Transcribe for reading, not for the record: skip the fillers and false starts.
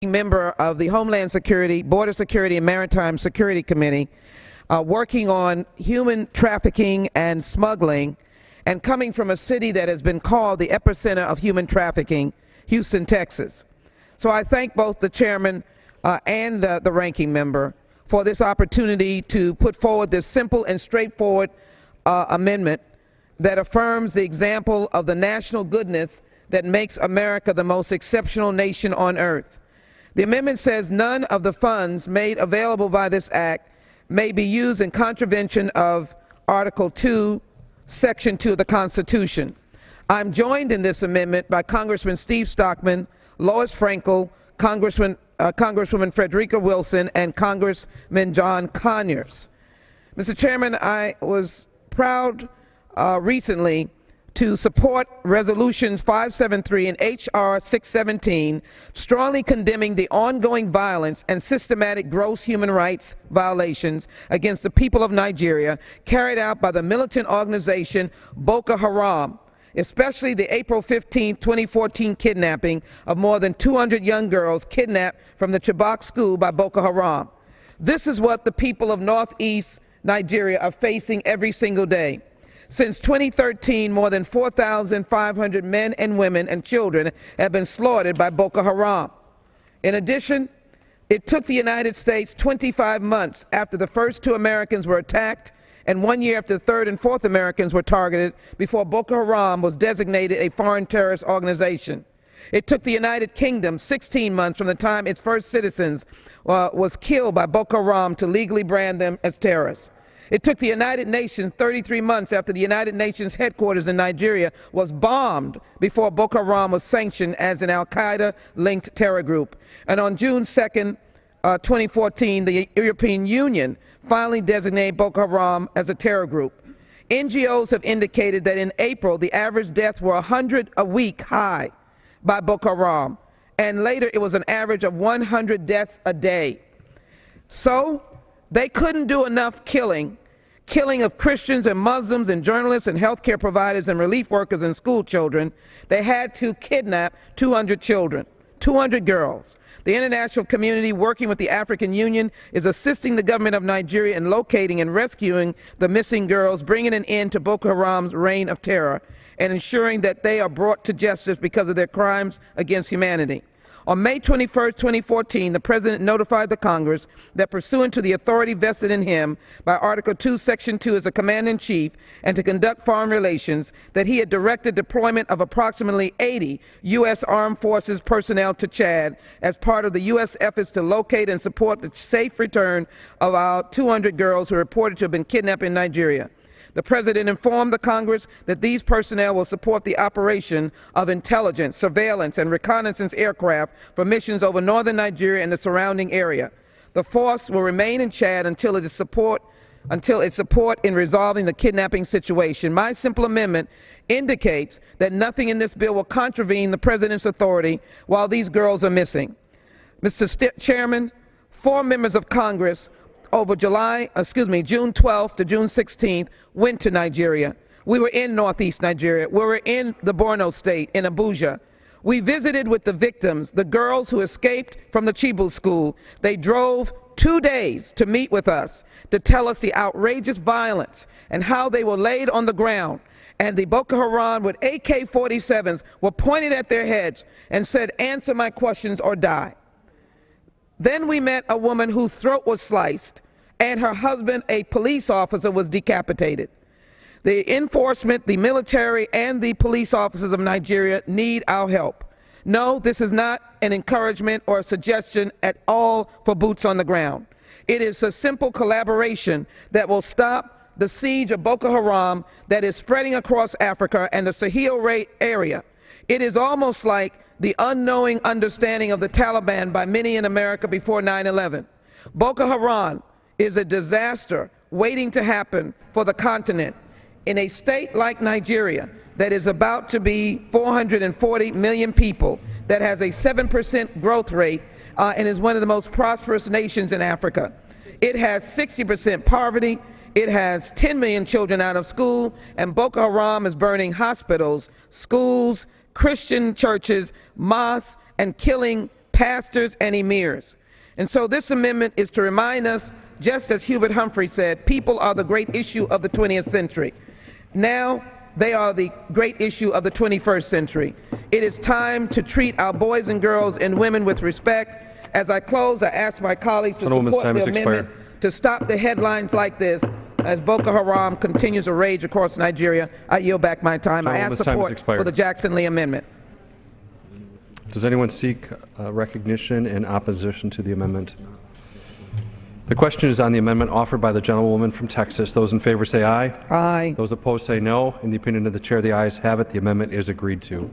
member of the Homeland Security, Border Security, and Maritime Security Committee, working on human trafficking and smuggling, and coming from a city that has been called the epicenter of human trafficking, Houston, Texas. So I thank both the chairman and the ranking member for this opportunity to put forward this simple and straightforward amendment that affirms the example of the national goodness that makes America the most exceptional nation on earth. The amendment says none of the funds made available by this act may be used in contravention of Article 2, Section 2 of the Constitution. I'm joined in this amendment by Congressman Steve Stockman, Lois Frankel, Congresswoman Frederica Wilson, and Congressman John Conyers. Mr. Chairman, I was proud recently to support Resolutions 573 and H.R. 617, strongly condemning the ongoing violence and systematic gross human rights violations against the people of Nigeria carried out by the militant organization Boko Haram, especially the April 15, 2014 kidnapping of more than 200 young girls kidnapped from the Chibok school by Boko Haram. This is what the people of Northeast Nigeria are facing every single day. Since 2013, more than 4,500 men and women and children have been slaughtered by Boko Haram. In addition, it took the United States 25 months after the first 2 Americans were attacked and 1 year after the 3rd and 4th Americans were targeted before Boko Haram was designated a foreign terrorist organization. It took the United Kingdom 16 months from the time its first citizens was killed by Boko Haram to legally brand them as terrorists. It took the United Nations 33 months after the United Nations headquarters in Nigeria was bombed before Boko Haram was sanctioned as an al-Qaeda-linked terror group. And on June 2nd, 2014, the European Union finally designated Boko Haram as a terror group. NGOs have indicated that in April, the average deaths were 100 a week high by Boko Haram, and later it was an average of 100 deaths a day. So they couldn't do enough killing of Christians and Muslims and journalists and healthcare providers and relief workers and school children. They had to kidnap 200 children, 200 girls. The international community, working with the African Union, is assisting the government of Nigeria in locating and rescuing the missing girls, bringing an end to Boko Haram's reign of terror, and ensuring that they are brought to justice because of their crimes against humanity. On May 21, 2014, the President notified the Congress that pursuant to the authority vested in him by Article 2, Section 2 as a Commander-in-Chief and to conduct foreign relations, that he had directed deployment of approximately 80 U.S. Armed Forces personnel to Chad as part of the U.S. efforts to locate and support the safe return of our 200 girls who are reported to have been kidnapped in Nigeria. The President informed the Congress that these personnel will support the operation of intelligence, surveillance, and reconnaissance aircraft for missions over northern Nigeria and the surrounding area. The force will remain in Chad until its support in resolving the kidnapping situation. My simple amendment indicates that nothing in this bill will contravene the President's authority while these girls are missing. Mr. Chairman, 4 members of Congress over June 12th to June 16th went to Nigeria. We were in Northeast Nigeria. We were in the Borno state, in Abuja. We visited with the victims, the girls who escaped from the Chibok school. They drove 2 days to meet with us to tell us the outrageous violence and how they were laid on the ground. And the Boko Haram with AK-47s were pointed at their heads and said, "Answer my questions or die." Then we met a woman whose throat was sliced and her husband, a police officer, was decapitated. The enforcement, the military, and the police officers of Nigeria need our help. No, this is not an encouragement or a suggestion at all for boots on the ground. It is a simple collaboration that will stop the siege of Boko Haram that is spreading across Africa and the Sahel area. It is almost like the unknowing understanding of the Taliban by many in America before 9/11. Boko Haram is a disaster waiting to happen for the continent. In a state like Nigeria that is about to be 440 million people, that has a 7% growth rate and is one of the most prosperous nations in Africa. It has 60% poverty. It has 10 million children out of school, and Boko Haram is burning hospitals, schools, Christian churches, mosques, and killing pastors and emirs. And so this amendment is to remind us, just as Hubert Humphrey said, people are the great issue of the 20th century. Now they are the great issue of the 21st century. It is time to treat our boys and girls and women with respect. As I close, I ask my colleagues to support the amendment to stop the headlines like this as Boko Haram continues to rage across Nigeria. I yield back my time. I ask support for the Jackson Lee amendment. Does anyone seek recognition in opposition to the amendment? The question is on the amendment offered by the gentlewoman from Texas. Those in favor say aye. Aye. Those opposed say no. In the opinion of the chair, the ayes have it. The amendment is agreed to.